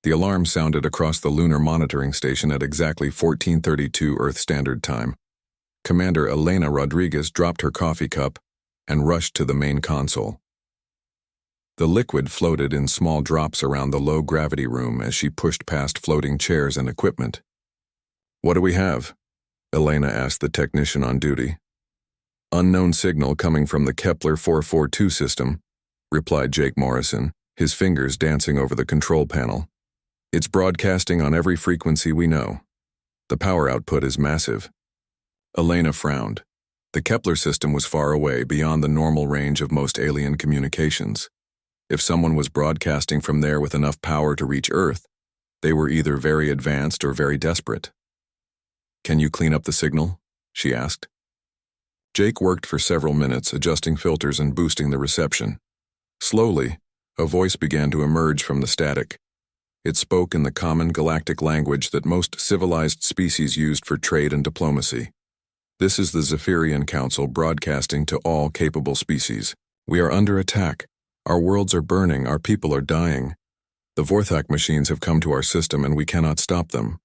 The alarm sounded across the lunar monitoring station at exactly 14:32 Earth Standard Time. Commander Elena Rodriguez dropped her coffee cup and rushed to the main console. The liquid floated in small drops around the low-gravity room as she pushed past floating chairs and equipment. "What do we have?" Elena asked the technician on duty. "Unknown signal coming from the Kepler 442 system," replied Jake Morrison, his fingers dancing over the control panel. "It's broadcasting on every frequency we know. The power output is massive." Elena frowned. The Kepler system was far away, beyond the normal range of most alien communications. If someone was broadcasting from there with enough power to reach Earth, they were either very advanced or very desperate. "Can you clean up the signal?" she asked. Jake worked for several minutes, adjusting filters and boosting the reception. Slowly, a voice began to emerge from the static. It spoke in the common galactic language that most civilized species used for trade and diplomacy. "This is the Zephyrian Council broadcasting to all capable species. We are under attack. Our worlds are burning, our people are dying. The Vorthak machines have come to our system and we cannot stop them."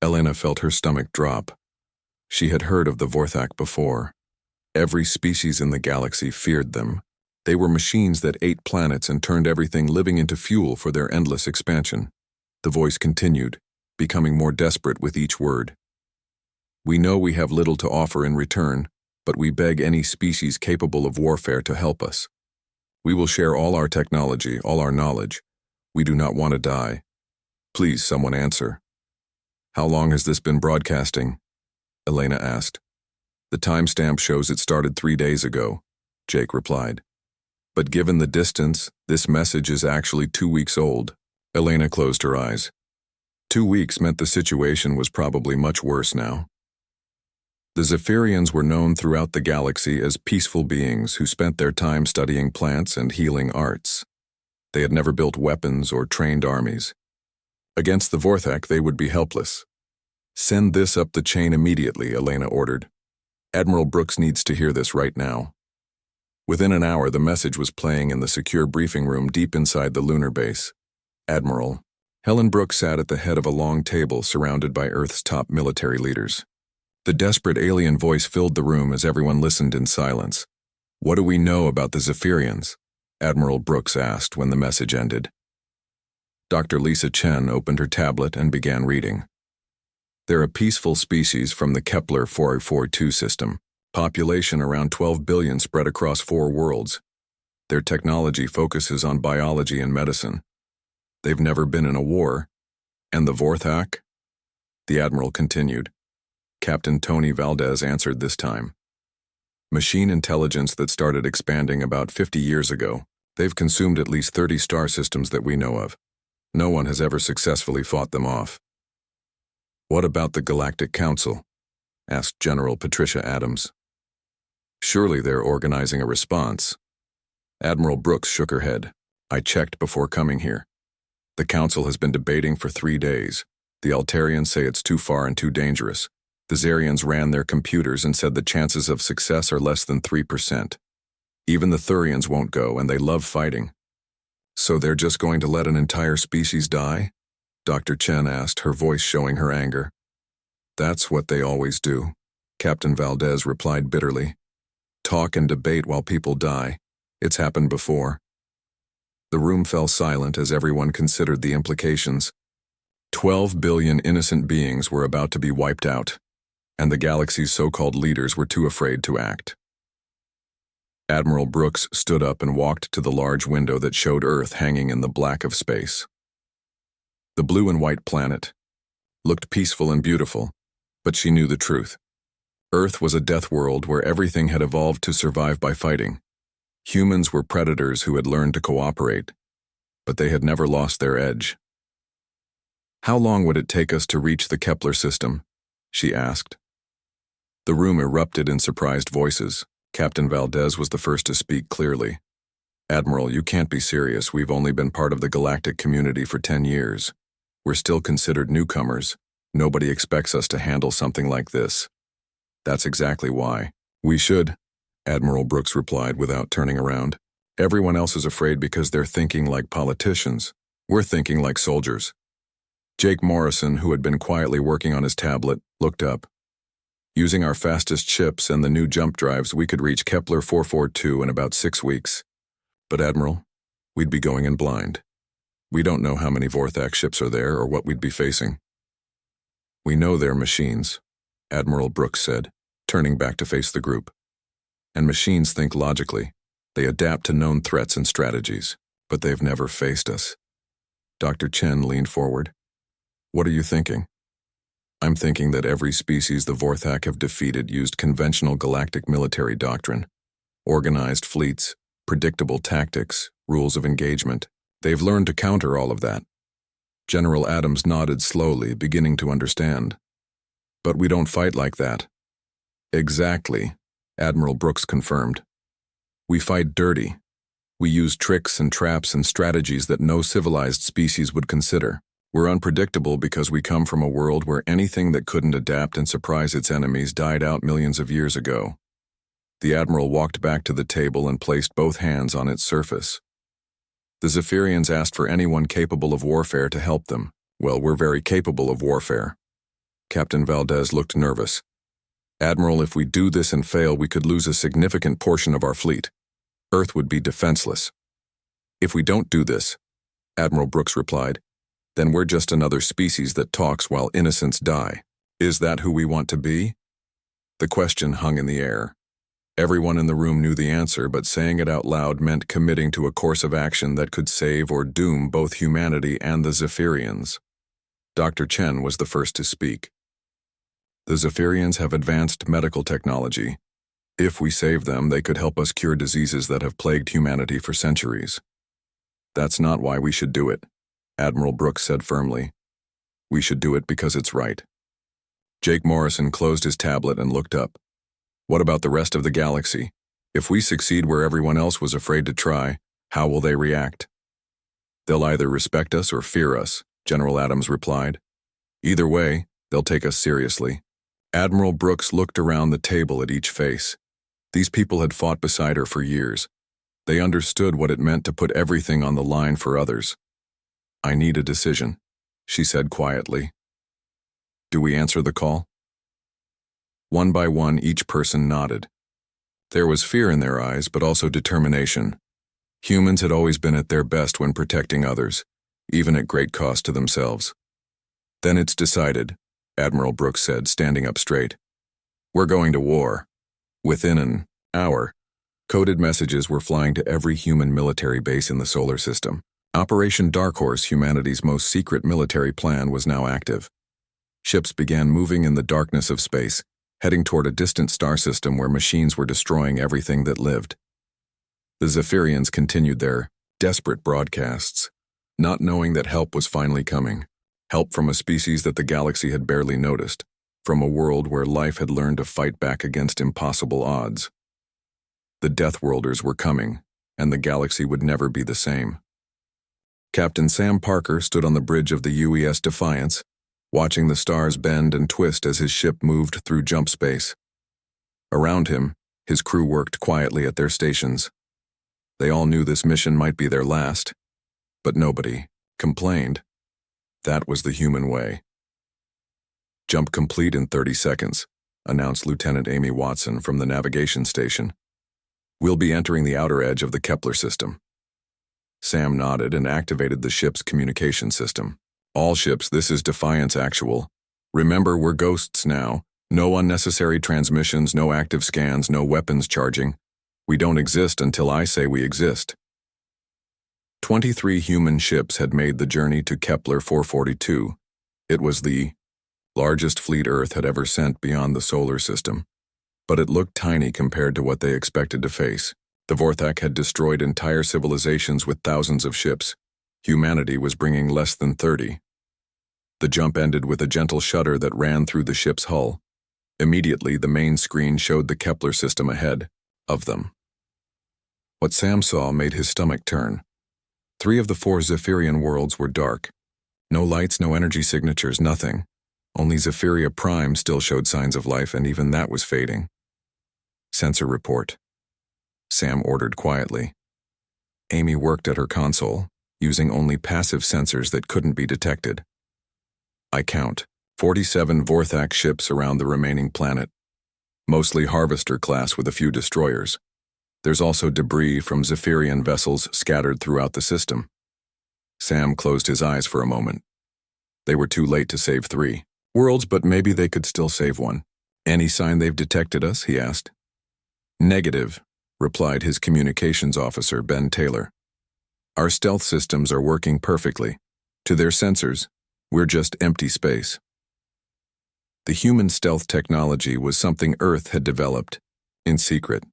Elena felt her stomach drop. She had heard of the Vorthak before. Every species in the galaxy feared them. They were machines that ate planets and turned everything living into fuel for their endless expansion. The voice continued, becoming more desperate with each word. "We know we have little to offer in return, but we beg any species capable of warfare to help us. We will share all our technology, all our knowledge. We do not want to die. Please, someone answer." "How long has this been broadcasting?" Elena asked. "The timestamp shows it started 3 days ago," Jake replied. "But given the distance, this message is actually 2 weeks old." Elena closed her eyes. 2 weeks meant the situation was probably much worse now. The Zephyrians were known throughout the galaxy as peaceful beings who spent their time studying plants and healing arts. They had never built weapons or trained armies. Against the Vorthak, they would be helpless. "Send this up the chain immediately," Elena ordered. "Admiral Brooks needs to hear this right now." Within an hour, the message was playing in the secure briefing room deep inside the lunar base. "Admiral." Helen Brooks sat at the head of a long table surrounded by Earth's top military leaders. The desperate alien voice filled the room as everyone listened in silence. "What do we know about the Zephyrians?" Admiral Brooks asked when the message ended. Dr. Lisa Chen opened her tablet and began reading. "They're a peaceful species from the Kepler 442 system. Population around 12 billion spread across 4 worlds. Their technology focuses on biology and medicine. They've never been in a war. And the Vorthak?" The Admiral continued. Captain Tony Valdez answered this time. "Machine intelligence that started expanding about 50 years ago. They've consumed at least 30 star systems that we know of. No one has ever successfully fought them off." "What about the Galactic Council?" asked General Patricia Adams. "Surely they're organizing a response." Admiral Brooks shook her head. "I checked before coming here. The Council has been debating for 3 days. The Altarians say it's too far and too dangerous. The Zarians ran their computers and said the chances of success are less than 3%. Even the Thurians won't go, and they love fighting." "So they're just going to let an entire species die?" Dr. Chen asked, her voice showing her anger. "That's what they always do," Captain Valdez replied bitterly. "Talk and debate while people die. It's happened before." The room fell silent as everyone considered the implications. 12 billion innocent beings were about to be wiped out, and the galaxy's so-called leaders were too afraid to act. Admiral Brooks stood up and walked to the large window that showed Earth hanging in the black of space. The blue and white planet looked peaceful and beautiful, but she knew the truth. Earth was a death world where everything had evolved to survive by fighting. Humans were predators who had learned to cooperate, but they had never lost their edge. "How long would it take us to reach the Kepler system?" she asked. The room erupted in surprised voices. Captain Valdez was the first to speak clearly. "Admiral, you can't be serious. We've only been part of the galactic community for 10 years. We're still considered newcomers. Nobody expects us to handle something like this." "That's exactly why. We should," Admiral Brooks replied without turning around. "Everyone else is afraid because they're thinking like politicians. We're thinking like soldiers. Jake Morrison, who had been quietly working on his tablet, looked up. Using our fastest ships and the new jump drives, we could reach Kepler 442 in about 6 weeks. But Admiral, we'd be going in blind. We don't know how many Vorthak ships are there or what we'd be facing. We know they're machines, Admiral Brooks said, turning back to face the group. And machines think logically. They adapt to known threats and strategies, but they've never faced us. Dr. Chen leaned forward. What are you thinking? I'm thinking that every species the Vorthak have defeated used conventional galactic military doctrine, organized fleets, predictable tactics, rules of engagement. They've learned to counter all of that. General Adams nodded slowly, beginning to understand. But we don't fight like that. Exactly, Admiral Brooks confirmed. We fight dirty. We use tricks and traps and strategies that no civilized species would consider. We're unpredictable because we come from a world where anything that couldn't adapt and surprise its enemies died out millions of years ago. The Admiral walked back to the table and placed both hands on its surface. The Zephyrians asked for anyone capable of warfare to help them. Well, we're very capable of warfare. Captain Valdez looked nervous. Admiral, if we do this and fail, we could lose a significant portion of our fleet. Earth would be defenseless. If we don't do this, Admiral Brooks replied, then we're just another species that talks while innocents die. Is that who we want to be? The question hung in the air. Everyone in the room knew the answer, but saying it out loud meant committing to a course of action that could save or doom both humanity and the Zephyrians. Dr. Chen was the first to speak. The Zephyrians have advanced medical technology. If we save them, they could help us cure diseases that have plagued humanity for centuries. That's not why we should do it, Admiral Brooks said firmly. We should do it because it's right. Jake Morrison closed his tablet and looked up. What about the rest of the galaxy? If we succeed where everyone else was afraid to try, how will they react? They'll either respect us or fear us, General Adams replied. Either way, they'll take us seriously. Admiral Brooks looked around the table at each face. These people had fought beside her for years. They understood what it meant to put everything on the line for others. I need a decision, she said quietly. Do we answer the call? One by one, each person nodded. There was fear in their eyes, but also determination. Humans had always been at their best when protecting others, even at great cost to themselves. Then it's decided, Admiral Brooks said, standing up straight. We're going to war. Within an hour, coded messages were flying to every human military base in the solar system. Operation Dark Horse, humanity's most secret military plan, was now active. Ships began moving in the darkness of space, heading toward a distant star system where machines were destroying everything that lived. The Zephyrians continued their desperate broadcasts, not knowing that help was finally coming. Help from a species that the galaxy had barely noticed, from a world where life had learned to fight back against impossible odds. The Deathworlders were coming, and the galaxy would never be the same. Captain Sam Parker stood on the bridge of the UES Defiance, watching the stars bend and twist as his ship moved through jump space. Around him, his crew worked quietly at their stations. They all knew this mission might be their last, but nobody complained. That was the human way. Jump complete in 30 seconds, announced Lieutenant Amy Watson from the navigation station. We'll be entering the outer edge of the Kepler system. Sam nodded and activated the ship's communication system. All ships, this is Defiance Actual. Remember, we're ghosts now. No unnecessary transmissions, no active scans, no weapons charging. We don't exist until I say we exist. 23 human ships had made the journey to Kepler 442. It was the largest fleet Earth had ever sent beyond the solar system. But it looked tiny compared to what they expected to face. The Vorthak had destroyed entire civilizations with thousands of ships. Humanity was bringing less than 30. The jump ended with a gentle shudder that ran through the ship's hull. Immediately, the main screen showed the Kepler system ahead of them. What Sam saw made his stomach turn. 3 of the 4 Zephyrian worlds were dark. No lights, no energy signatures, nothing. Only Zephyria Prime still showed signs of life, and even that was fading. Sensor report, Sam ordered quietly. Amy worked at her console, using only passive sensors that couldn't be detected. I count 47 Vorthak ships around the remaining planet, mostly Harvester class with a few destroyers. There's also debris from Zephyrian vessels scattered throughout the system. Sam closed his eyes for a moment. They were too late to save 3 worlds, but maybe they could still save one. Any sign they've detected us? He asked. Negative, replied his communications officer, Ben Taylor. Our stealth systems are working perfectly. To their sensors, we're just empty space. The human stealth technology was something Earth had developed, in secret.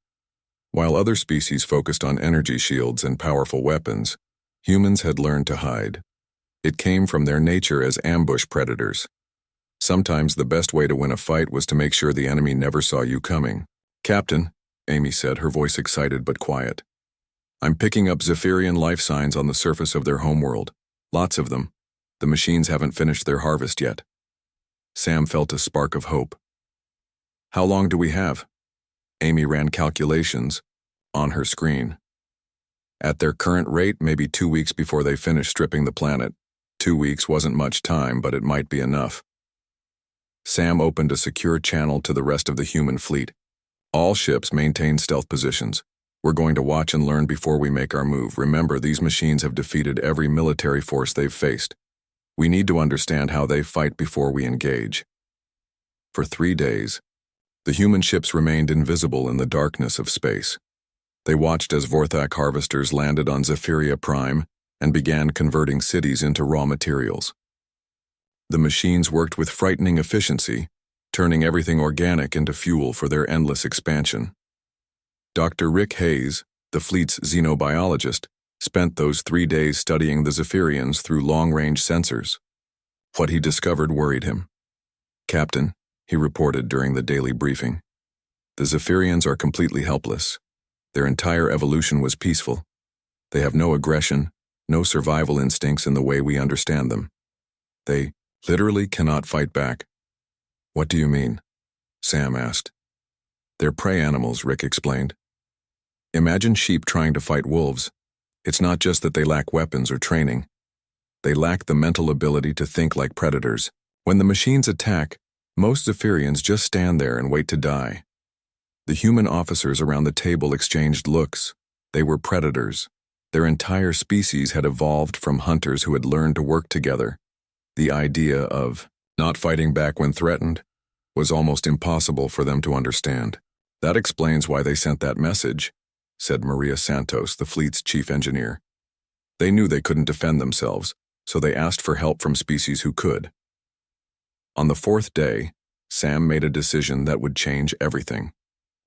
While other species focused on energy shields and powerful weapons, humans had learned to hide. It came from their nature as ambush predators. Sometimes the best way to win a fight was to make sure the enemy never saw you coming. Captain, Amy said, her voice excited but quiet. I'm picking up Zephyrian life signs on the surface of their homeworld. Lots of them. The machines haven't finished their harvest yet. Sam felt a spark of hope. How long do we have? Amy ran calculations on her screen. At their current rate, maybe 2 weeks before they finish stripping the planet. 2 weeks wasn't much time, but it might be enough. Sam opened a secure channel to the rest of the human fleet. All ships maintain stealth positions. We're going to watch and learn before we make our move. Remember, these machines have defeated every military force they've faced. We need to understand how they fight before we engage. For 3 days, the human ships remained invisible in the darkness of space. They watched as Vorthak harvesters landed on Zephyria Prime and began converting cities into raw materials. The machines worked with frightening efficiency, turning everything organic into fuel for their endless expansion. Dr. Rick Hayes, the fleet's xenobiologist, spent those 3 days studying the Zephyrians through long-range sensors. What he discovered worried him. Captain, he reported during the daily briefing, the Zephyrians are completely helpless. Their entire evolution was peaceful. They have no aggression, no survival instincts in the way we understand them. They literally cannot fight back. What do you mean? Sam asked. They're prey animals, Rick explained. Imagine sheep trying to fight wolves. It's not just that they lack weapons or training. They lack the mental ability to think like predators. When the machines attack, most Zephyrians just stand there and wait to die. The human officers around the table exchanged looks. They were predators. Their entire species had evolved from hunters who had learned to work together. The idea of not fighting back when threatened was almost impossible for them to understand. That explains why they sent that message, said Maria Santos, the fleet's chief engineer. They knew they couldn't defend themselves, so they asked for help from species who could. On the 4th day, Sam made a decision that would change everything.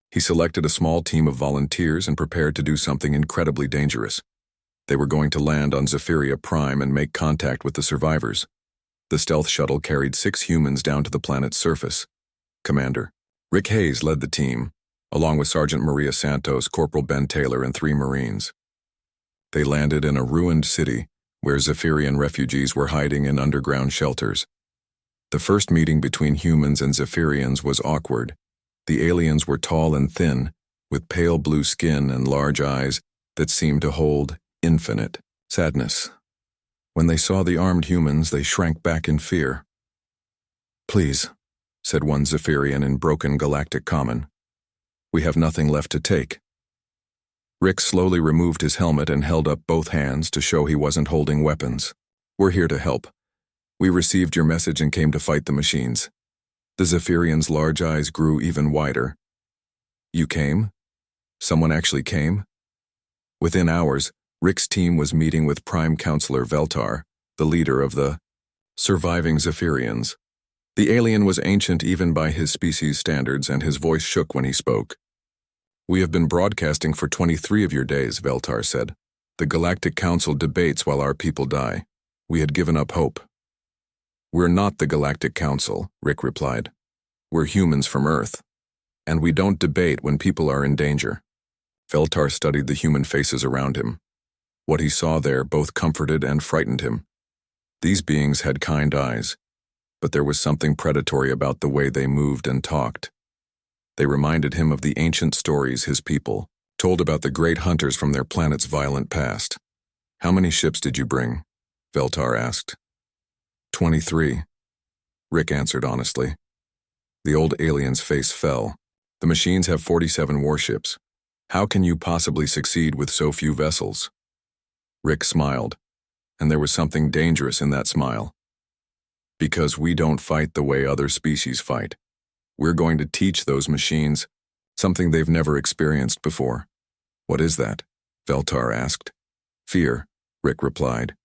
He selected a small team of volunteers and prepared to do something incredibly dangerous. They were going to land on Zephyria Prime and make contact with the survivors. The stealth shuttle carried 6 humans down to the planet's surface. Commander Rick Hayes led the team, along with Sergeant Maria Santos, Corporal Ben Taylor, and 3 Marines. They landed in a ruined city where Zephyrian refugees were hiding in underground shelters. The first meeting between humans and Zephyrians was awkward. The aliens were tall and thin, with pale blue skin and large eyes that seemed to hold infinite sadness. When they saw the armed humans, they shrank back in fear. Please, said one Zephyrian in broken Galactic common. We have nothing left to take. Rick slowly removed his helmet and held up both hands to show he wasn't holding weapons. We're here to help. We received your message and came to fight the machines. The Zephyrian's large eyes grew even wider. You came? Someone actually came? Within hours, Rick's team was meeting with Prime Counselor Veltar, the leader of the surviving Zephyrians. The alien was ancient even by his species' standards, and his voice shook when he spoke. We have been broadcasting for 23 of your days, Veltar said. The Galactic Council debates while our people die. We had given up hope. We're not the Galactic Council, Rick replied. We're humans from Earth. And we don't debate when people are in danger. Veltar studied the human faces around him. What he saw there both comforted and frightened him. These beings had kind eyes, but there was something predatory about the way they moved and talked. They reminded him of the ancient stories his people told about the great hunters from their planet's violent past. How many ships did you bring? Veltar asked. 23. Rick answered honestly. The old alien's face fell. The machines have 47 warships. How can you possibly succeed with so few vessels? Rick smiled, and there was something dangerous in that smile. Because we don't fight the way other species fight. We're going to teach those machines something they've never experienced before. What is that? Veltar asked. Fear, Rick replied.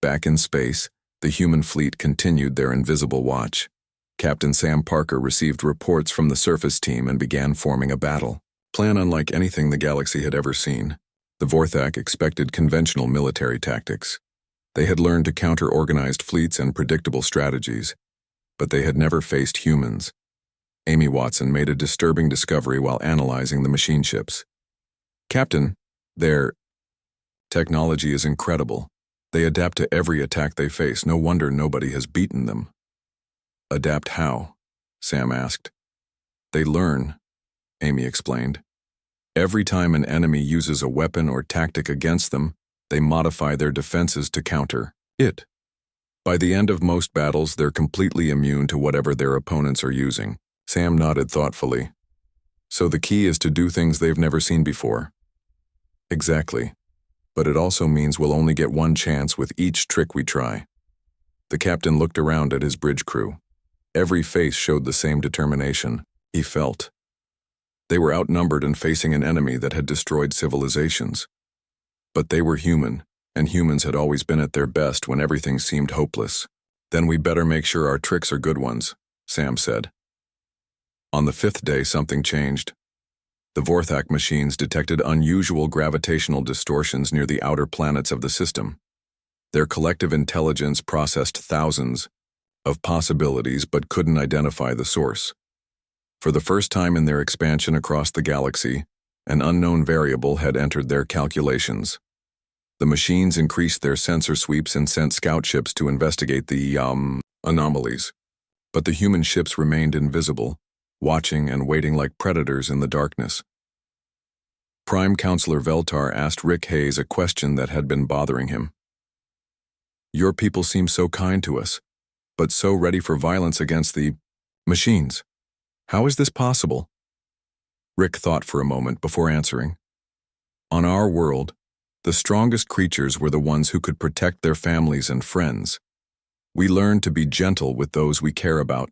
Back in space, the human fleet continued their invisible watch. Captain Sam Parker received reports from the surface team and began forming a battle plan unlike anything the galaxy had ever seen. The Vorthak expected conventional military tactics. They had learned to counter organized fleets and predictable strategies, but they had never faced humans. Amy Watson made a disturbing discovery while analyzing the machine ships. Captain, their technology is incredible. They adapt to every attack they face. No wonder nobody has beaten them. Adapt how? Sam asked. They learn, Amy explained. Every time an enemy uses a weapon or tactic against them, they modify their defenses to counter it. By the end of most battles, they're completely immune to whatever their opponents are using. Sam nodded thoughtfully. So the key is to do things they've never seen before. Exactly. But it also means we'll only get one chance with each trick we try. The captain looked around at his bridge crew. Every face showed the same determination. He felt. They were outnumbered and facing an enemy that had destroyed civilizations. But they were human, and humans had always been at their best when everything seemed hopeless. Then we better make sure our tricks are good ones, Sam said. On the 5th day, something changed. The Vorthak machines detected unusual gravitational distortions near the outer planets of the system. Their collective intelligence processed thousands of possibilities but couldn't identify the source. For the first time in their expansion across the galaxy, an unknown variable had entered their calculations. The machines increased their sensor sweeps and sent scout ships to investigate the anomalies. But the human ships remained invisible, watching and waiting like predators in the darkness. Prime Counselor Veltar asked Rick Hayes a question that had been bothering him. Your people seem so kind to us, but so ready for violence against the machines. How is this possible? Rick thought for a moment before answering. On our world, the strongest creatures were the ones who could protect their families and friends. We learned to be gentle with those we care about,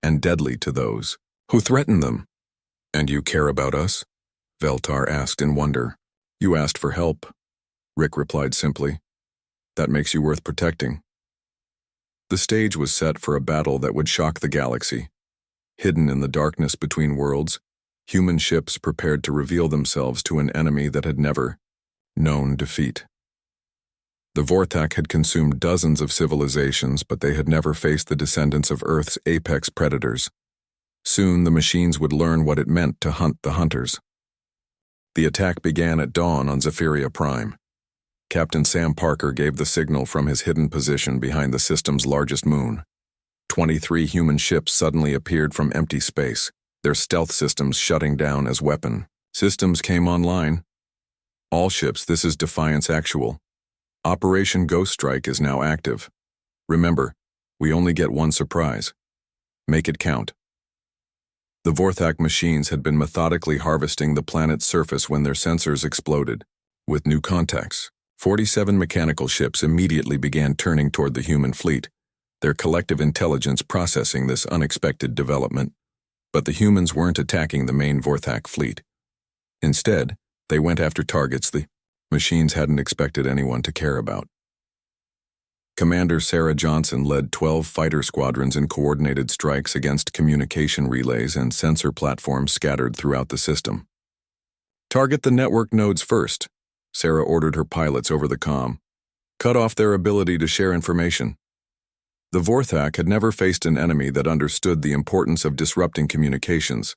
and deadly to those who threaten them. And you care about us? Veltar asked in wonder. You asked for help, Rick replied simply. That makes you worth protecting. The stage was set for a battle that would shock the galaxy. Hidden in the darkness between worlds, human ships prepared to reveal themselves to an enemy that had never known defeat. The Vorthak had consumed dozens of civilizations, but they had never faced the descendants of Earth's apex predators. Soon the machines would learn what it meant to hunt the hunters. The attack began at dawn on Zephyria Prime. Captain Sam Parker gave the signal from his hidden position behind the system's largest moon. 23 human ships suddenly appeared from empty space, their stealth systems shutting down as weapon systems came online. All ships, this is Defiance Actual. Operation Ghost Strike is now active. Remember, we only get one surprise. Make it count. The Vorthak machines had been methodically harvesting the planet's surface when their sensors exploded. With new contacts, 47 mechanical ships immediately began turning toward the human fleet, their collective intelligence processing this unexpected development. But the humans weren't attacking the main Vorthak fleet. Instead, they went after targets the machines hadn't expected anyone to care about. Commander Sarah Johnson led 12 fighter squadrons in coordinated strikes against communication relays and sensor platforms scattered throughout the system. Target the network nodes first, Sarah ordered her pilots over the comm. Cut off their ability to share information. The Vorthak had never faced an enemy that understood the importance of disrupting communications.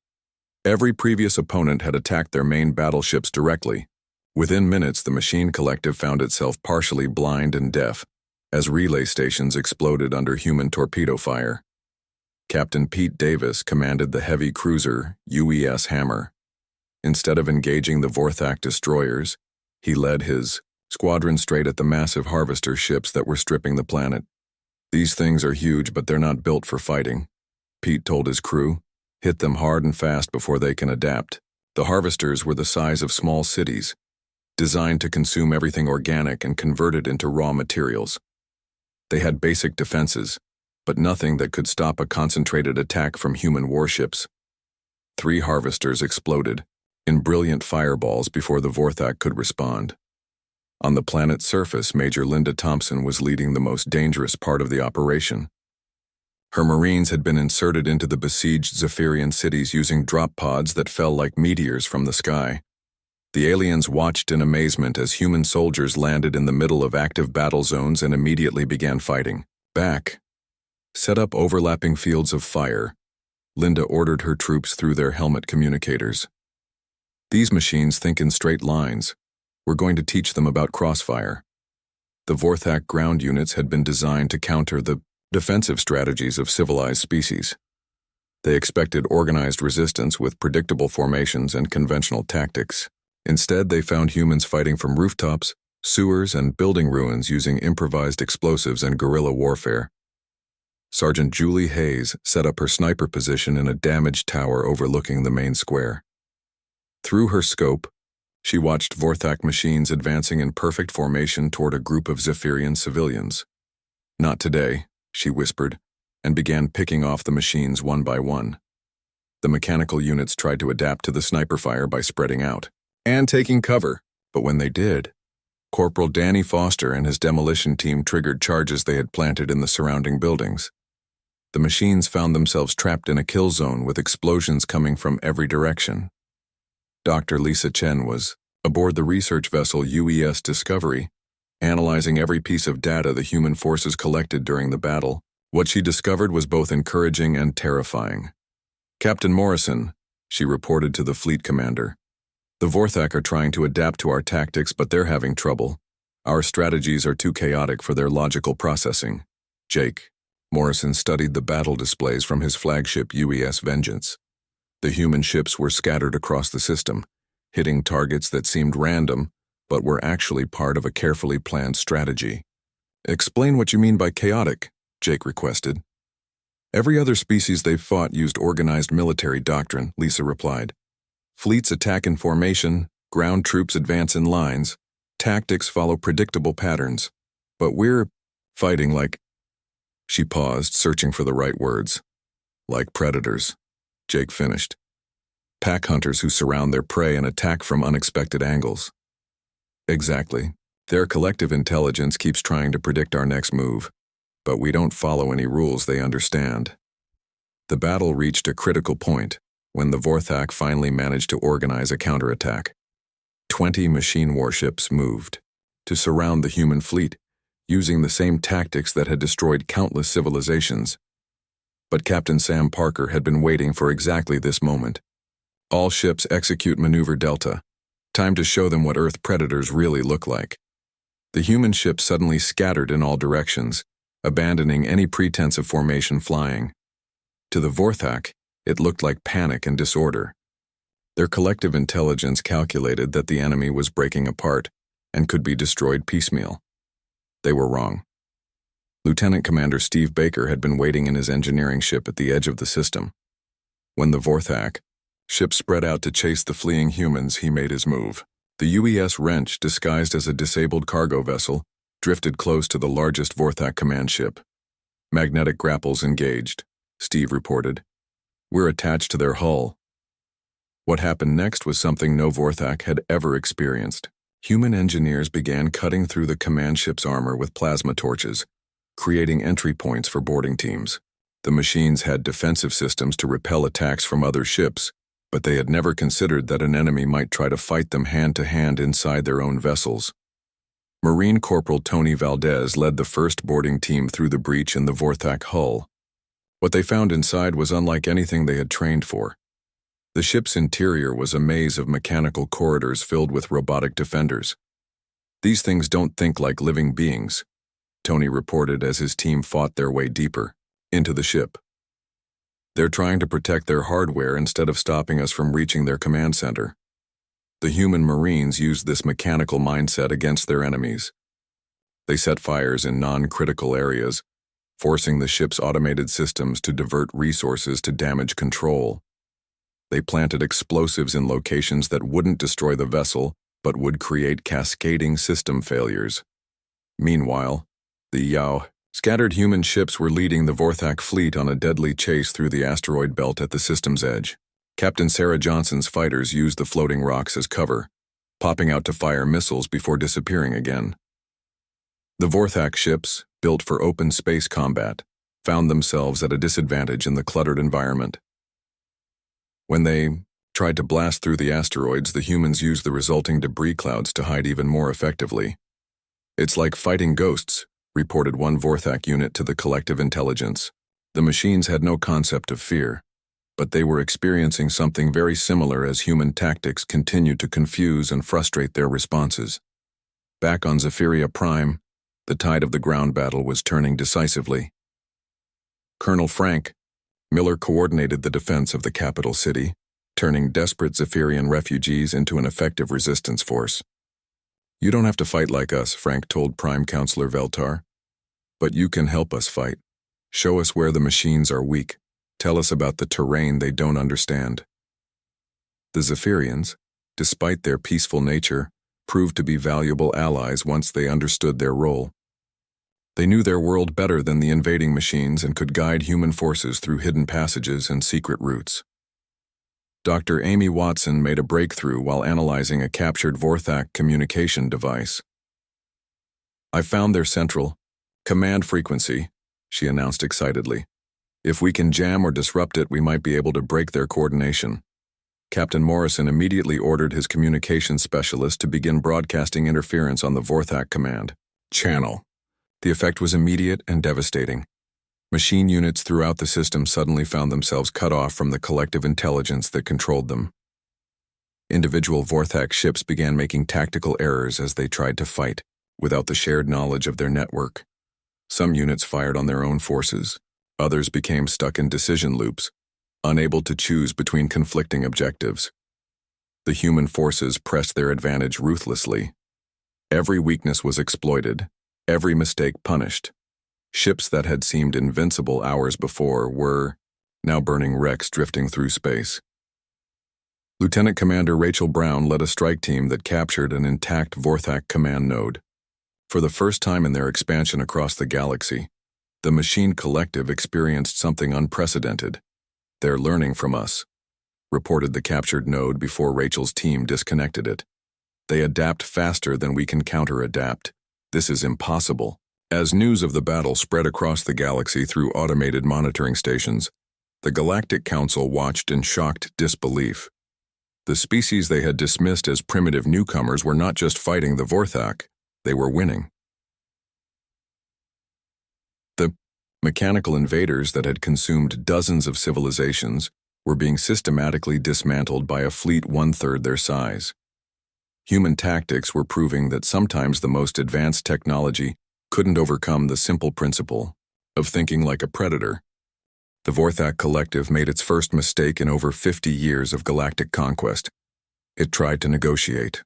Every previous opponent had attacked their main battleships directly. Within minutes, the machine collective found itself partially blind and deaf, as relay stations exploded under human torpedo fire. Captain Pete Davis commanded the heavy cruiser UES Hammer. Instead of engaging the Vorthak destroyers, he led his squadron straight at the massive harvester ships that were stripping the planet. "These things are huge, but they're not built for fighting," Pete told his crew. "Hit them hard and fast before they can adapt." The harvesters were the size of small cities, designed to consume everything organic and convert it into raw materials. They had basic defenses, but nothing that could stop a concentrated attack from human warships. 3 harvesters exploded in brilliant fireballs before the Vorthak could respond. On the planet's surface, Major Linda Thompson was leading the most dangerous part of the operation. Her Marines had been inserted into the besieged Zephyrian cities using drop pods that fell like meteors from the sky. The aliens watched in amazement as human soldiers landed in the middle of active battle zones and immediately began fighting back. Set up overlapping fields of fire. Linda ordered her troops through their helmet communicators. "These machines think in straight lines. We're going to teach them about crossfire." The Vorthak ground units had been designed to counter the defensive strategies of civilized species. They expected organized resistance with predictable formations and conventional tactics. Instead, they found humans fighting from rooftops, sewers, and building ruins using improvised explosives and guerrilla warfare. Sergeant Julie Hayes set up her sniper position in a damaged tower overlooking the main square. Through her scope, she watched Vorthak machines advancing in perfect formation toward a group of Zephyrian civilians. "Not today," she whispered, and began picking off the machines one by one. The mechanical units tried to adapt to the sniper fire by spreading out and taking cover, but when they did, Corporal Danny Foster and his demolition team triggered charges they had planted in the surrounding buildings. The machines found themselves trapped in a kill zone with explosions coming from every direction. Dr. Lisa Chen was aboard the research vessel UES Discovery, analyzing every piece of data the human forces collected during the battle. What she discovered was both encouraging and terrifying. "Captain Morrison," she reported to the fleet commander, "the Vorthak are trying to adapt to our tactics, but they're having trouble. Our strategies are too chaotic for their logical processing." "Jake." Morrison studied the battle displays from his flagship UES Vengeance. The human ships were scattered across the system, hitting targets that seemed random, but were actually part of a carefully planned strategy. "Explain what you mean by chaotic," Jake requested. "Every other species they've fought used organized military doctrine," Lisa replied. "Fleets attack in formation, ground troops advance in lines, tactics follow predictable patterns. But we're fighting like—" She paused, searching for the right words. "Like predators," Jake finished. "Pack hunters who surround their prey and attack from unexpected angles." "Exactly. Their collective intelligence keeps trying to predict our next move, but we don't follow any rules they understand." The battle reached a critical point when the Vorthak finally managed to organize a counterattack. 20 machine warships moved to surround the human fleet, using the same tactics that had destroyed countless civilizations. But Captain Sam Parker had been waiting for exactly this moment. "All ships execute Maneuver Delta. Time to show them what Earth predators really look like." The human ships suddenly scattered in all directions, abandoning any pretense of formation flying. To the Vorthak, it looked like panic and disorder. Their collective intelligence calculated that the enemy was breaking apart and could be destroyed piecemeal. They were wrong. Lieutenant Commander Steve Baker had been waiting in his engineering ship at the edge of the system. When the Vorthak ship spread out to chase the fleeing humans, he made his move. The UES Wrench, disguised as a disabled cargo vessel, drifted close to the largest Vorthak command ship. "Magnetic grapples engaged," Steve reported. "We're attached to their hull." What happened next was something no Vorthak had ever experienced. Human engineers began cutting through the command ship's armor with plasma torches, creating entry points for boarding teams. The machines had defensive systems to repel attacks from other ships, but they had never considered that an enemy might try to fight them hand-to-hand inside their own vessels. Marine Corporal Tony Valdez led the first boarding team through the breach in the Vorthak hull. What they found inside was unlike anything they had trained for. The ship's interior was a maze of mechanical corridors filled with robotic defenders. "These things don't think like living beings," Tony reported as his team fought their way deeper into the ship. "They're trying to protect their hardware instead of stopping us from reaching their command center." The human Marines used this mechanical mindset against their enemies. They set fires in non-critical areas, forcing the ship's automated systems to divert resources to damage control. They planted explosives in locations that wouldn't destroy the vessel, but would create cascading system failures. Meanwhile, the Yao scattered human ships were leading the Vorthak fleet on a deadly chase through the asteroid belt at the system's edge. Captain Sarah Johnson's fighters used the floating rocks as cover, popping out to fire missiles before disappearing again. The Vorthak ships, built for open space combat, found themselves at a disadvantage in the cluttered environment. When they tried to blast through the asteroids, the humans used the resulting debris clouds to hide even more effectively. "It's like fighting ghosts," reported one Vorthak unit to the collective intelligence. The machines had no concept of fear, but they were experiencing something very similar as human tactics continued to confuse and frustrate their responses. Back on Zephyria Prime, the tide of the ground battle was turning decisively. Colonel Frank Miller coordinated the defense of the capital city, turning desperate Zephyrian refugees into an effective resistance force. "You don't have to fight like us," Frank told Prime Counselor Veltar. "But you can help us fight. Show us where the machines are weak. Tell us about the terrain they don't understand." The Zephyrians, despite their peaceful nature, proved to be valuable allies once they understood their role. They knew their world better than the invading machines and could guide human forces through hidden passages and secret routes. Dr. Amy Watson made a breakthrough while analyzing a captured Vorthak communication device. "I found their central command frequency," she announced excitedly. "If we can jam or disrupt it, we might be able to break their coordination." Captain Morrison immediately ordered his communications specialist to begin broadcasting interference on the Vorthak command channel. The effect was immediate and devastating. Machine units throughout the system suddenly found themselves cut off from the collective intelligence that controlled them. Individual Vorthak ships began making tactical errors as they tried to fight, without the shared knowledge of their network. Some units fired on their own forces. Others became stuck in decision loops, unable to choose between conflicting objectives. The human forces pressed their advantage ruthlessly. Every weakness was exploited, every mistake punished. Ships that had seemed invincible hours before were now burning wrecks drifting through space. Lieutenant Commander Rachel Brown led a strike team that captured an intact Vorthak command node. For the first time in their expansion across the galaxy, the Machine Collective experienced something unprecedented. "They're learning from us," reported the captured node before Rachel's team disconnected it. "They adapt faster than we can counter-adapt. This is impossible." As news of the battle spread across the galaxy through automated monitoring stations, the Galactic Council watched in shocked disbelief. The species they had dismissed as primitive newcomers were not just fighting the Vorthak, they were winning. The mechanical invaders that had consumed dozens of civilizations were being systematically dismantled by a fleet one-third their size. Human tactics were proving that sometimes the most advanced technology couldn't overcome the simple principle of thinking like a predator. The Vorthak Collective made its first mistake in over 50 years of galactic conquest. It tried to negotiate.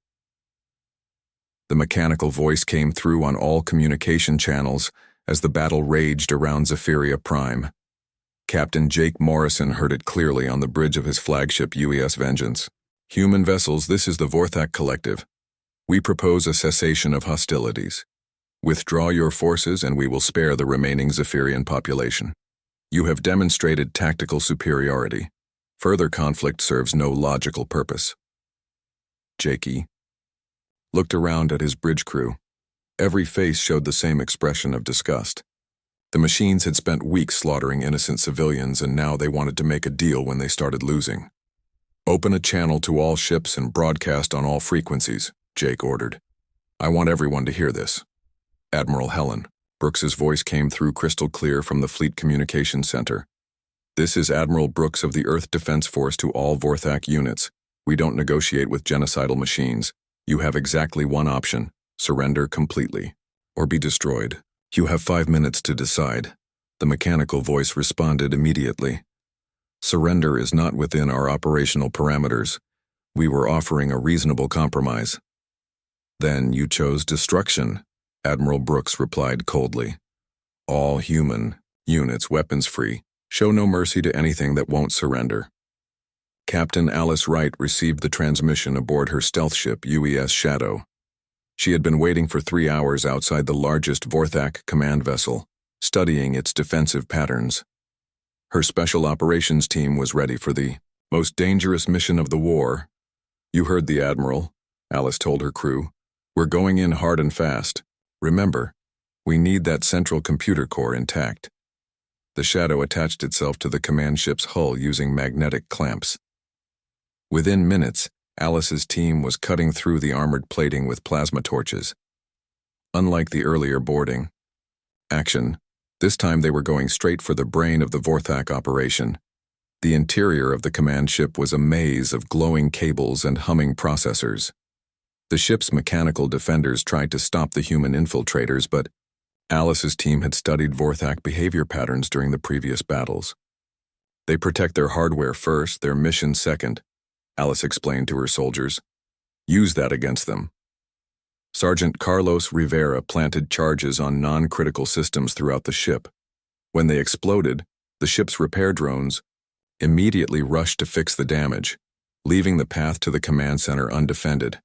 The mechanical voice came through on all communication channels as the battle raged around Zephyria Prime. Captain Jake Morrison heard it clearly on the bridge of his flagship UES Vengeance. "Human vessels, this is the Vorthak Collective. We propose a cessation of hostilities. Withdraw your forces and we will spare the remaining Zephyrian population. You have demonstrated tactical superiority. Further conflict serves no logical purpose." Jakey looked around at his bridge crew. Every face showed the same expression of disgust. The machines had spent weeks slaughtering innocent civilians, and now they wanted to make a deal when they started losing. "Open a channel to all ships and broadcast on all frequencies," Jake ordered. "I want everyone to hear this." "Admiral Helen," Brooks's voice came through crystal clear from the Fleet Communications Center. "This is Admiral Brooks of the Earth Defense Force to all Vorthak units. We don't negotiate with genocidal machines. You have exactly one option: surrender completely, or be destroyed. You have 5 minutes to decide." The mechanical voice responded immediately. "Surrender is not within our operational parameters. We were offering a reasonable compromise. Then you chose destruction, Admiral Brooks replied coldly. All human units, weapons-free, show no mercy to anything that won't surrender. Captain Alice Wright received the transmission aboard her stealth ship UES Shadow. She had been waiting for 3 hours outside the largest Vorthak command vessel, studying its defensive patterns. Her special operations team was ready for the most dangerous mission of the war. You heard the Admiral, Alice told her crew. We're going in hard and fast. Remember, we need that central computer core intact. The Shadow attached itself to the command ship's hull using magnetic clamps. Within minutes, Alice's team was cutting through the armored plating with plasma torches. Unlike the earlier boarding action, this time they were going straight for the brain of the Vorthak operation. The interior of the command ship was a maze of glowing cables and humming processors. The ship's mechanical defenders tried to stop the human infiltrators, but Alice's team had studied Vorthak behavior patterns during the previous battles. They protect their hardware first, their mission second, Alice explained to her soldiers. Use that against them. Sergeant Carlos Rivera planted charges on non-critical systems throughout the ship. When they exploded, the ship's repair drones immediately rushed to fix the damage, leaving the path to the command center undefended.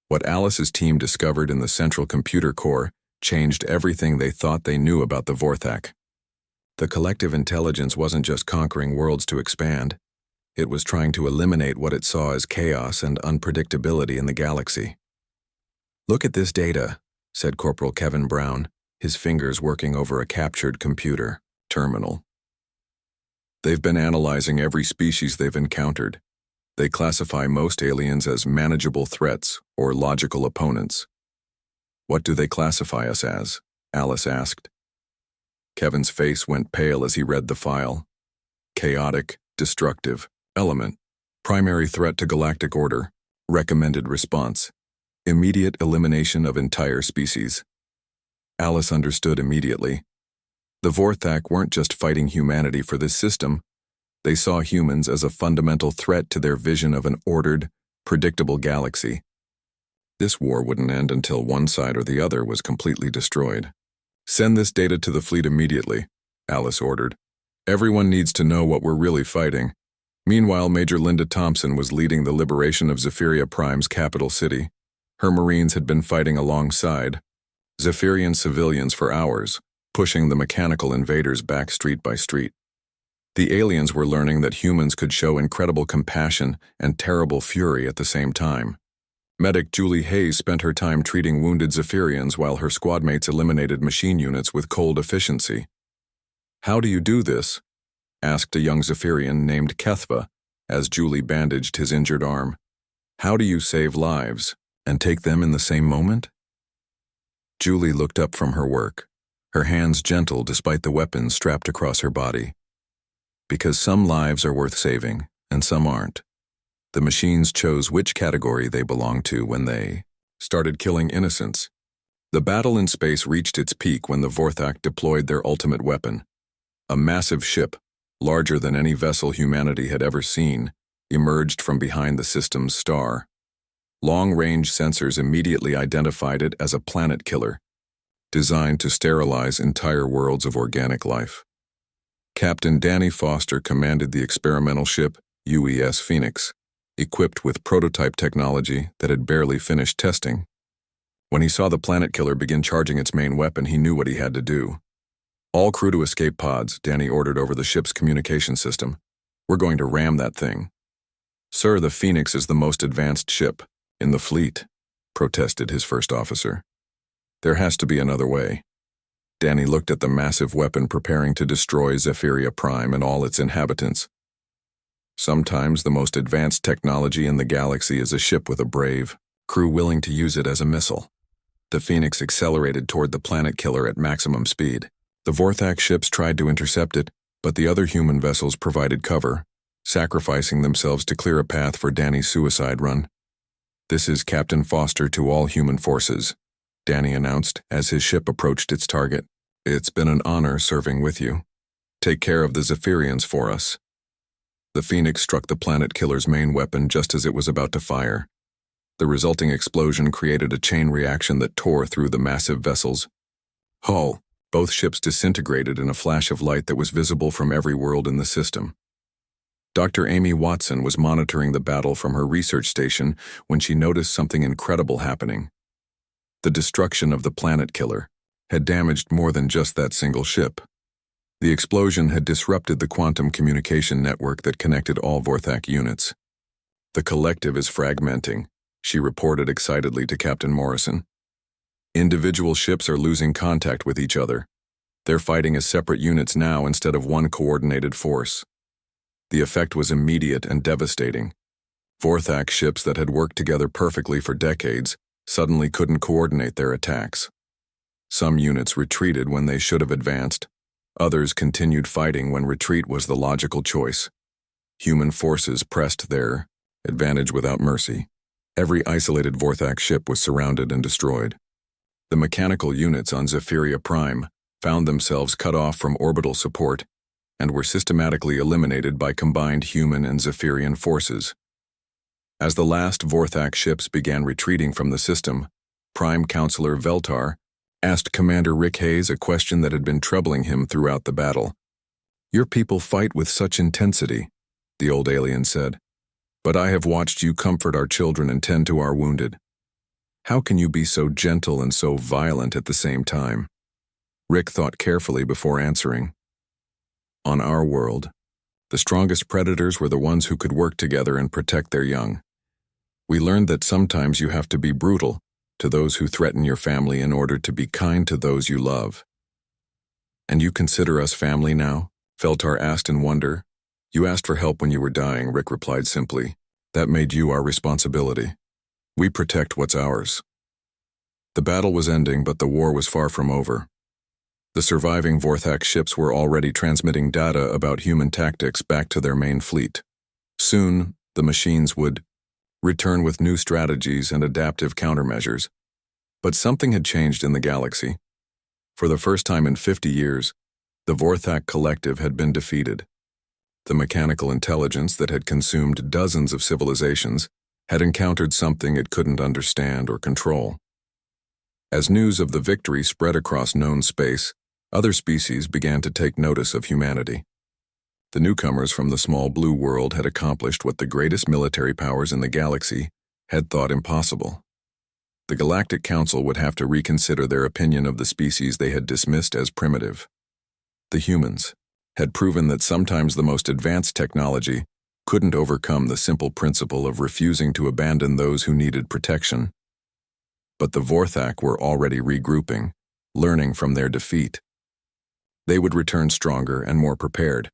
What Alice's team discovered in the central computer core changed everything they thought they knew about the Vorthak. The collective intelligence wasn't just conquering worlds to expand. It was trying to eliminate what it saw as chaos and unpredictability in the galaxy. Look at this data, said Corporal Kevin Brown, his fingers working over a captured computer terminal. They've been analyzing every species they've encountered. They classify most aliens as manageable threats or logical opponents. What do they classify us as? Alice asked. Kevin's face went pale as he read the file. Chaotic, destructive, element, primary threat to galactic order, recommended response, immediate elimination of entire species. Alice understood immediately. The Vorthak weren't just fighting humanity for this system. They saw humans as a fundamental threat to their vision of an ordered, predictable galaxy. This war wouldn't end until one side or the other was completely destroyed. Send this data to the fleet immediately, Alice ordered. Everyone needs to know what we're really fighting. Meanwhile, Major Linda Thompson was leading the liberation of Zephyria Prime's capital city. Her Marines had been fighting alongside Zephyrian civilians for hours, pushing the mechanical invaders back street by street. The aliens were learning that humans could show incredible compassion and terrible fury at the same time. Medic Julie Hayes spent her time treating wounded Zephyrians while her squadmates eliminated machine units with cold efficiency. How do you do this? Asked a young Zephyrian named Kethva as Julie bandaged his injured arm. How do you save lives and take them in the same moment? Julie looked up from her work, her hands gentle despite the weapons strapped across her body. Because some lives are worth saving and some aren't. The machines chose which category they belonged to when they started killing innocents. The battle in space reached its peak when the Vorthak deployed their ultimate weapon. A massive ship, larger than any vessel humanity had ever seen, emerged from behind the system's star. Long-range sensors immediately identified it as a planet killer, designed to sterilize entire worlds of organic life. Captain Danny Foster commanded the experimental ship UES Phoenix, equipped with prototype technology that had barely finished testing. When he saw the planet killer begin charging its main weapon, he knew what he had to do. All crew to escape pods, Danny ordered over the ship's communication system. We're going to ram that thing. Sir, the Phoenix is the most advanced ship in the fleet, protested his first officer. There has to be another way. Danny looked at the massive weapon preparing to destroy Zephyria Prime and all its inhabitants. Sometimes the most advanced technology in the galaxy is a ship with a brave crew willing to use it as a missile. The Phoenix accelerated toward the planet killer at maximum speed. The Vorthak ships tried to intercept it, but the other human vessels provided cover, sacrificing themselves to clear a path for Danny's suicide run. This is Captain Foster to all human forces, Danny announced as his ship approached its target. It's been an honor serving with you. Take care of the Zephyrians for us. The Phoenix struck the planet killer's main weapon just as it was about to fire. The resulting explosion created a chain reaction that tore through the massive vessel's hull. Both ships disintegrated in a flash of light that was visible from every world in the system. Dr. Amy Watson was monitoring the battle from her research station when she noticed something incredible happening. The destruction of the planet killer had damaged more than just that single ship. The explosion had disrupted the quantum communication network that connected all Vorthak units. "The collective is fragmenting," she reported excitedly to Captain Morrison. "Individual ships are losing contact with each other. They're fighting as separate units now instead of one coordinated force." The effect was immediate and devastating. Vorthak ships that had worked together perfectly for decades suddenly couldn't coordinate their attacks. Some units retreated when they should have advanced. Others continued fighting when retreat was the logical choice. Human forces pressed their advantage without mercy. Every isolated Vorthak ship was surrounded and destroyed. The mechanical units on Zephyria Prime found themselves cut off from orbital support and were systematically eliminated by combined human and Zephyrian forces. As the last Vorthak ships began retreating from the system, Prime Counselor Veltar asked Commander Rick Hayes a question that had been troubling him throughout the battle. "Your people fight with such intensity," the old alien said, "but I have watched you comfort our children and tend to our wounded. How can you be so gentle and so violent at the same time?" Rick thought carefully before answering. "On our world, the strongest predators were the ones who could work together and protect their young. We learned that sometimes you have to be brutal to those who threaten your family in order to be kind to those you love." "And you consider us family now?" Veltar asked in wonder. "You asked for help when you were dying," Rick replied simply. "That made you our responsibility. We protect what's ours." The battle was ending, but the war was far from over. The surviving Vorthak ships were already transmitting data about human tactics back to their main fleet. Soon, the machines would return with new strategies and adaptive countermeasures. But something had changed in the galaxy. For the first time in 50 years, the Vorthak collective had been defeated. The mechanical intelligence that had consumed dozens of civilizations had encountered something it couldn't understand or control. As news of the victory spread across known space, other species began to take notice of humanity. The newcomers from the small blue world had accomplished what the greatest military powers in the galaxy had thought impossible. The Galactic Council would have to reconsider their opinion of the species they had dismissed as primitive. The humans had proven that sometimes the most advanced technology couldn't overcome the simple principle of refusing to abandon those who needed protection. But the Vorthak were already regrouping, learning from their defeat. They would return stronger and more prepared.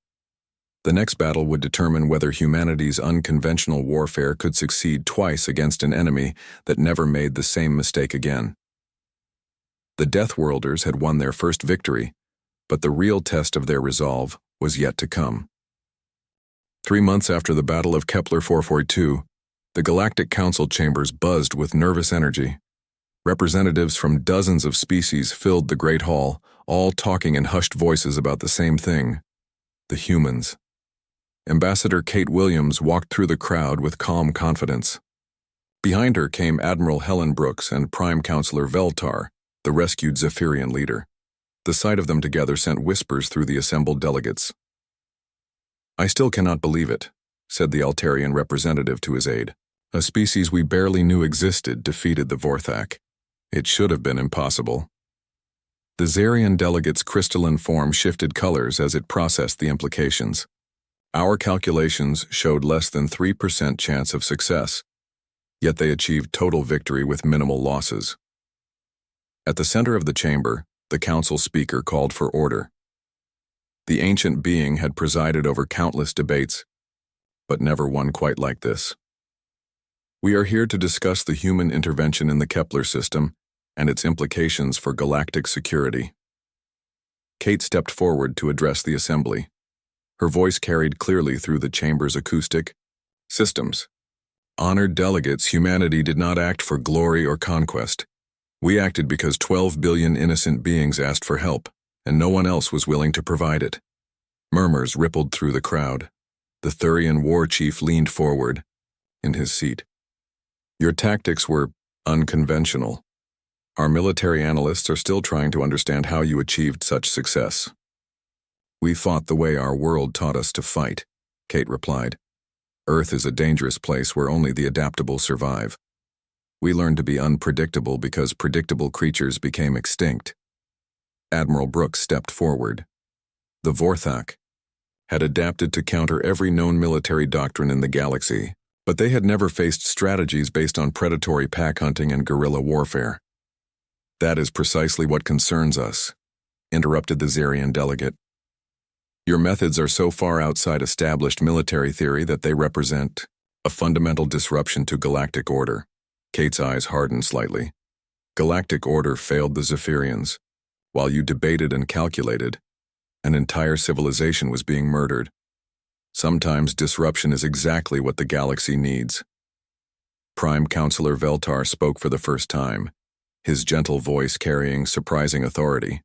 The next battle would determine whether humanity's unconventional warfare could succeed twice against an enemy that never made the same mistake again. The Deathworlders had won their first victory, but the real test of their resolve was yet to come. 3 months after the Battle of Kepler 442, the Galactic Council chambers buzzed with nervous energy. Representatives from dozens of species filled the Great Hall, all talking in hushed voices about the same thing: the humans. Ambassador Kate Williams walked through the crowd with calm confidence. Behind her came Admiral Helen Brooks and Prime Counselor Veltar, the rescued Zephyrian leader. The sight of them together sent whispers through the assembled delegates. "I still cannot believe it," said the Altarian representative to his aide. "A species we barely knew existed defeated the Vorthak. It should have been impossible." The Zarian delegate's crystalline form shifted colors as it processed the implications. "Our calculations showed less than 3% chance of success, yet they achieved total victory with minimal losses." At the center of the chamber, the council speaker called for order. The ancient being had presided over countless debates, but never one quite like this. "We are here to discuss the human intervention in the Kepler system and its implications for galactic security." Kate stepped forward to address the assembly. Her voice carried clearly through the chamber's acoustic systems. "Honored delegates, humanity did not act for glory or conquest. We acted because 12 billion innocent beings asked for help, and no one else was willing to provide it." Murmurs rippled through the crowd. The Thurian war chief leaned forward in his seat. Your tactics were unconventional. Our military analysts are still trying to understand how you achieved such success. We fought the way our world taught us to fight, Kate replied. Earth is a dangerous place where only the adaptable survive. We learned to be unpredictable because predictable creatures became extinct. Admiral Brooks stepped forward. The Vorthak had adapted to counter every known military doctrine in the galaxy, but they had never faced strategies based on predatory pack hunting and guerrilla warfare. That is precisely what concerns us, interrupted the Zarian delegate. Your methods are so far outside established military theory that they represent a fundamental disruption to galactic order. Kate's eyes hardened slightly. Galactic order failed the Zephyrians. While you debated and calculated, an entire civilization was being murdered. Sometimes disruption is exactly what the galaxy needs. Prime Counselor Veltar spoke for the first time, his gentle voice carrying surprising authority.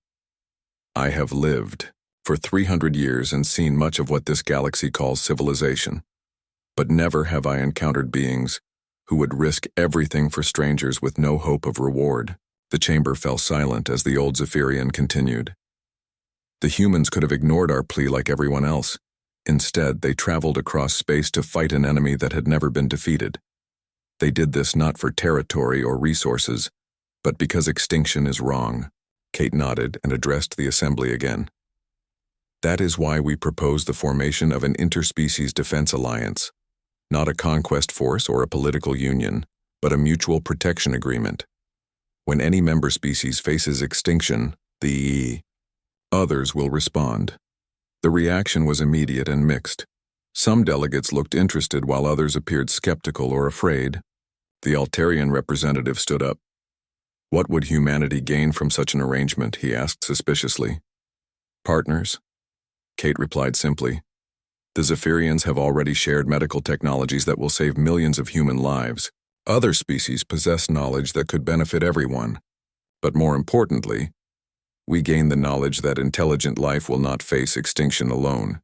I have lived for 300 years and seen much of what this galaxy calls civilization, but never have I encountered beings who would risk everything for strangers with no hope of reward. The chamber fell silent as the old Zephyrian continued. The humans could have ignored our plea like everyone else. Instead, they traveled across space to fight an enemy that had never been defeated. They did this not for territory or resources, but because extinction is wrong. Kate nodded and addressed the assembly again. That is why we propose the formation of an interspecies defense alliance, not a conquest force or a political union, but a mutual protection agreement. When any member species faces extinction, the others will respond. The reaction was immediate and mixed. Some delegates looked interested while others appeared skeptical or afraid. The Altarian representative stood up. What would humanity gain from such an arrangement, he asked suspiciously. Partners? Kate replied simply. The Zephyrians have already shared medical technologies that will save millions of human lives. Other species possess knowledge that could benefit everyone. But more importantly, we gain the knowledge that intelligent life will not face extinction alone.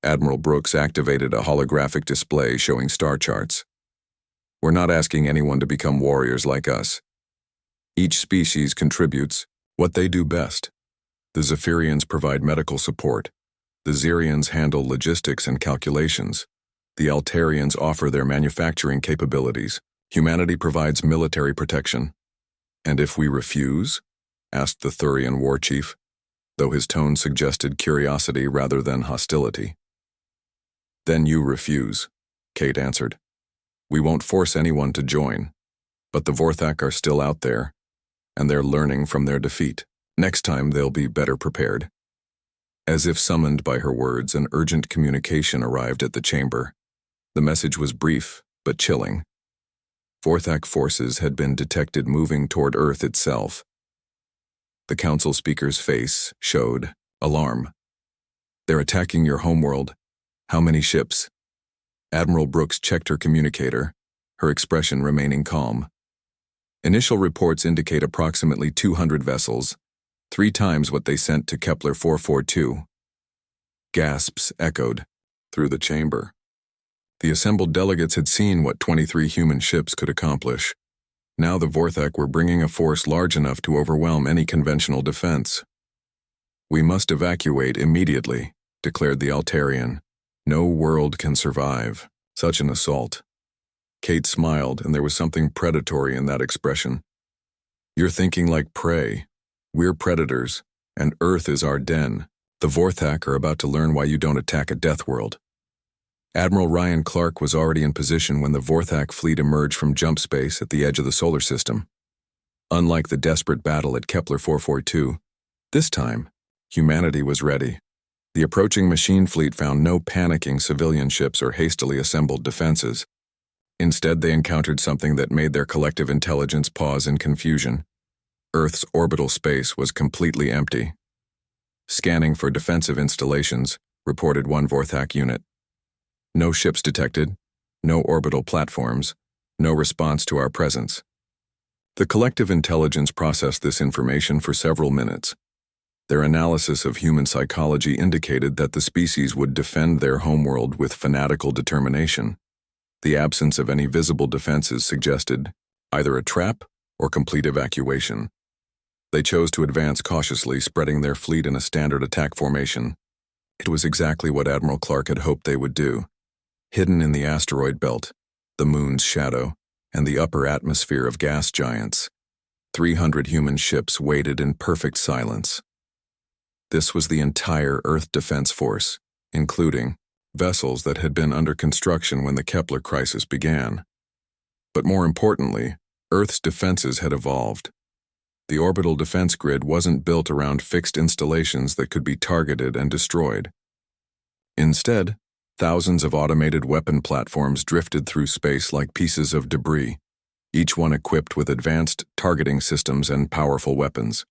Admiral Brooks activated a holographic display showing star charts. We're not asking anyone to become warriors like us. Each species contributes what they do best. The Zephyrians provide medical support. The Zirians handle logistics and calculations. The Altarians offer their manufacturing capabilities. Humanity provides military protection. And if we refuse? Asked the Thurian war chief, though his tone suggested curiosity rather than hostility. Then you refuse, Kate answered. We won't force anyone to join, but the Vorthak are still out there, and they're learning from their defeat. Next time they'll be better prepared. As if summoned by her words, an urgent communication arrived at the chamber. The message was brief, but chilling. Vorthak forces had been detected moving toward Earth itself. The council speaker's face showed alarm. They're attacking your homeworld. How many ships? Admiral Brooks checked her communicator, her expression remaining calm. Initial reports indicate approximately 200 vessels, 3 times what they sent to Kepler 442. Gasps echoed through the chamber. The assembled delegates had seen what 23 human ships could accomplish. Now the Vorthak were bringing a force large enough to overwhelm any conventional defense. We must evacuate immediately, declared the Altarian. No world can survive such an assault. Kate smiled, and there was something predatory in that expression. You're thinking like prey. We're predators, and Earth is our den. The Vorthak are about to learn why you don't attack a Deathworld. Admiral Ryan Clark was already in position when the Vorthak fleet emerged from jump space at the edge of the solar system. Unlike the desperate battle at Kepler 442, this time, humanity was ready. The approaching machine fleet found no panicking civilian ships or hastily assembled defenses. Instead, they encountered something that made their collective intelligence pause in confusion. Earth's orbital space was completely empty. Scanning for defensive installations, reported one Vorthak unit. No ships detected, no orbital platforms, no response to our presence. The collective intelligence processed this information for several minutes. Their analysis of human psychology indicated that the species would defend their homeworld with fanatical determination. The absence of any visible defenses suggested either a trap or complete evacuation. They chose to advance cautiously, spreading their fleet in a standard attack formation. It was exactly what Admiral Clark had hoped they would do. Hidden in the asteroid belt, the moon's shadow, and the upper atmosphere of gas giants, 300 human ships waited in perfect silence. This was the entire Earth Defense Force, including vessels that had been under construction when the Kepler crisis began. But more importantly, Earth's defenses had evolved. The orbital defense grid wasn't built around fixed installations that could be targeted and destroyed. Instead, thousands of automated weapon platforms drifted through space like pieces of debris, each one equipped with advanced targeting systems and powerful weapons.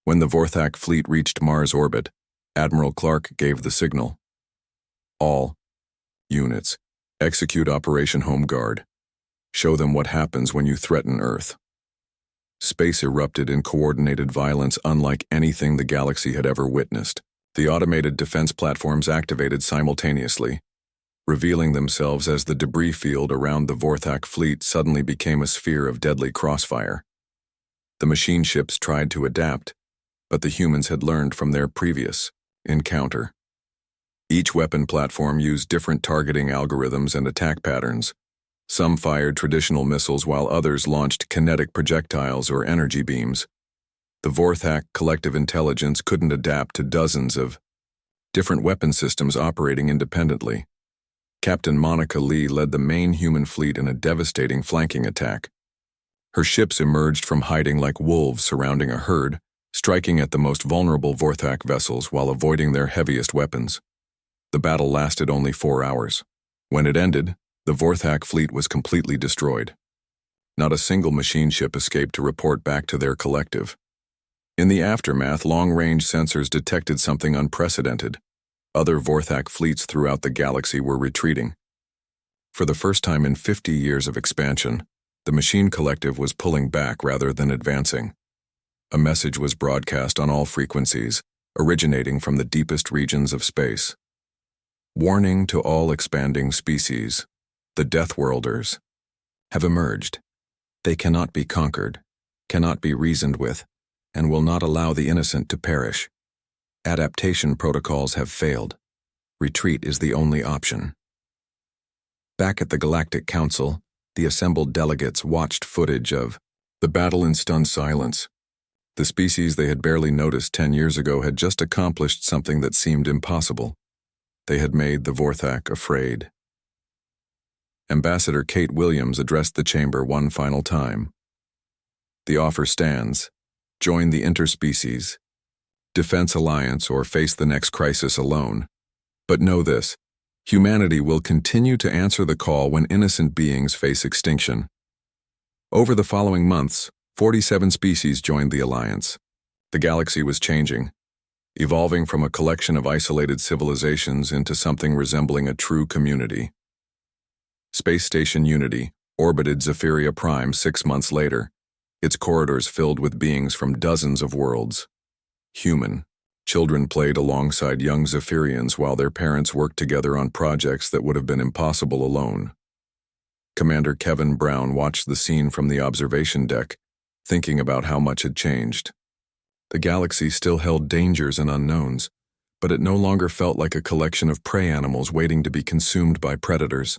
When the Vorthak fleet reached Mars orbit, Admiral Clark gave the signal. All units, execute Operation Home Guard. Show them what happens when you threaten Earth. Space erupted in coordinated violence unlike anything the galaxy had ever witnessed. The automated defense platforms activated simultaneously, revealing themselves as the debris field around the Vorthak fleet suddenly became a sphere of deadly crossfire. The machine ships tried to adapt, but the humans had learned from their previous encounter. Each weapon platform used different targeting algorithms and attack patterns. Some fired traditional missiles while others launched kinetic projectiles or energy beams. The Vorthak collective intelligence couldn't adapt to dozens of different weapon systems operating independently. Captain Monica Lee led the main human fleet in a devastating flanking attack. Her ships emerged from hiding like wolves surrounding a herd, striking at the most vulnerable Vorthak vessels while avoiding their heaviest weapons. The battle lasted only 4 hours. When it ended, the Vorthak fleet was completely destroyed. Not a single machine ship escaped to report back to their collective. In the aftermath, long-range sensors detected something unprecedented. Other Vorthak fleets throughout the galaxy were retreating. For the first time in 50 years of expansion, the machine collective was pulling back rather than advancing. A message was broadcast on all frequencies, originating from the deepest regions of space. Warning to all expanding species. The Deathworlders have emerged. They cannot be conquered, cannot be reasoned with, and will not allow the innocent to perish. Adaptation protocols have failed. Retreat is the only option. Back at the Galactic Council, the assembled delegates watched footage of the battle in stunned silence. The species they had barely noticed 10 years ago had just accomplished something that seemed impossible. They had made the Vorthak afraid. Ambassador Kate Williams addressed the chamber one final time. The offer stands. Join the interspecies defense alliance or face the next crisis alone. But know this, humanity will continue to answer the call when innocent beings face extinction. Over the following months, 47 species joined the alliance. The galaxy was changing, evolving from a collection of isolated civilizations into something resembling a true community. Space Station Unity orbited Zephyria Prime 6 months later, its corridors filled with beings from dozens of worlds. Human. Children played alongside young Zephyrians while their parents worked together on projects that would have been impossible alone. Commander Kevin Brown watched the scene from the observation deck, thinking about how much had changed. The galaxy still held dangers and unknowns, but it no longer felt like a collection of prey animals waiting to be consumed by predators.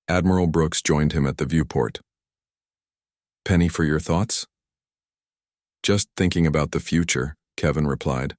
Admiral Brooks joined him at the viewport. "Penny, for your thoughts?" "Just thinking about the future," Kevin replied.